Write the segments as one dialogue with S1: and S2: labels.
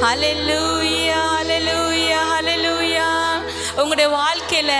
S1: ஹல்லேலூயா, ஹல்லேலூயா, ஹல்லேலூயா. உங்களுடைய வாழ்க்கையில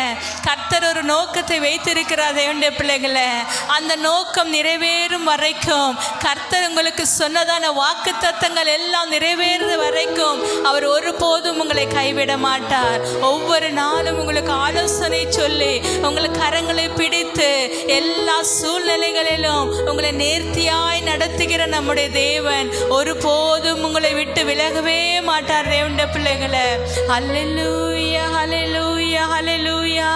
S1: கர்த்தர் ஒரு நோக்கத்தை வைத்திருக்கிறார் தேவனுடைய பிள்ளைகளை. அந்த நோக்கம் நிறைவேறும் வரைக்கும், கர்த்தர் உங்களுக்கு சொன்னதான வாக்குத்தத்தங்கள் எல்லாம் நிறைவேறும் வரைக்கும் அவர் ஒருபோதும் உங்களை கைவிட மாட்டார். ஒவ்வொரு நாளும் உங்களுக்கு ஆலோசனை சொல்லி உங்களுக்கு கரங்களை பிடித்து எல்லா சூழ்நிலைகளிலும் உங்களை நேர்த்தியாய் நடத்துகிற நம்முடைய தேவன் ஒருபோதும் உங்களை விட்டு விலகவே மாட்டார் தேவனுடைய பிள்ளைகளை. ஹல்லேலூயா, ஹல்லேலூயா, ஹல்லேலூயா.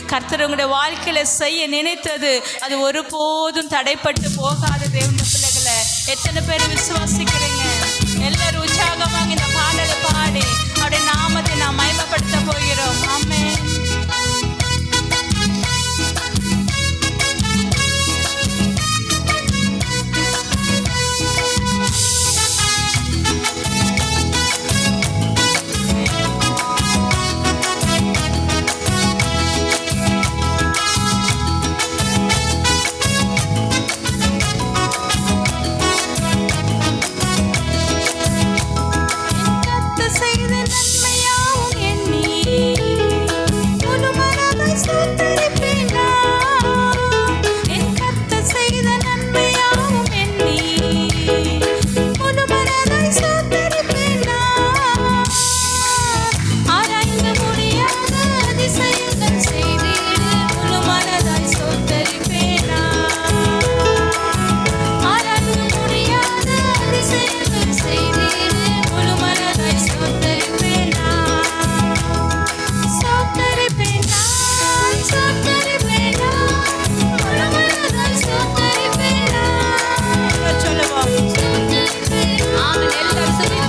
S1: கர்த்தர் உங்களுடைய வாழ்க்கையில செய்ய நினைத்தது அது ஒருபோதும் தடைப்பட்டு போகாத தேவனுடைய பிள்ளைகளை. எத்தனை பேர் விசுவாசிக்கிறீங்க? எல்லாரும் உற்சாகமாக இந்த பாடலை பாடி அவருடைய நாமத்தை நாம் மகிமைப்படுத்த போகிறோம். ஆமென். சொல்லுவோம். ஆமென். எல்லாரும்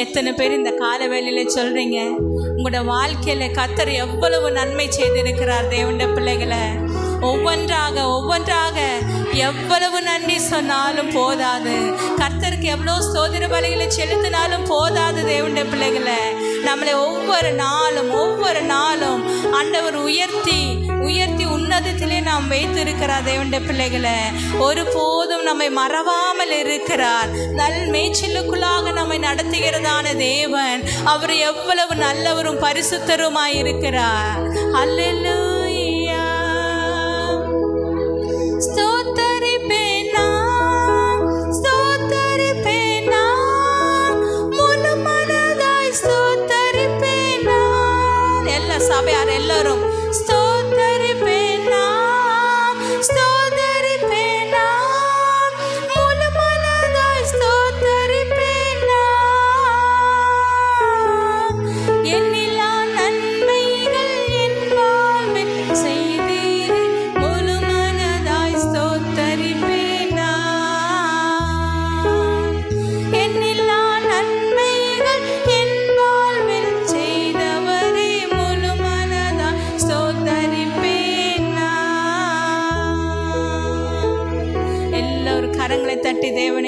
S1: எத்தனை பேர் இந்த கால வேளையில் சொல்கிறீங்க உங்களோட வாழ்க்கையில் கர்த்தர் எவ்வளவு நன்மை செய்திருக்கிறார் தேவனுடைய பிள்ளைகளை. ஒவ்வொன்றாக எவ்வளவு நன்றி சொன்னாலும் போதாது. கர்த்தருக்கு எவ்வளோ ஸ்தோத்திர பலிகளை செலுத்தினாலும் போதாது தேவனுடைய பிள்ளைகளை. நம்மளை ஒவ்வொரு நாளும் ஆண்டவர் உயர்த்தி உன்னதத்திலே நாம் வைத்திருக்கிறார் தேவனுடைய பிள்ளைகளை. ஒருபோதும் நம்மை மறவாமல் இருக்கிறார். நல் மேய்ச்சலுக்குள்ளாக நம்மை நடத்துகிறதான தேவன் அவர் எவ்வளவு நல்லவரும் பரிசுத்தருமாய் இருக்கிறார். அல்லேலூயா.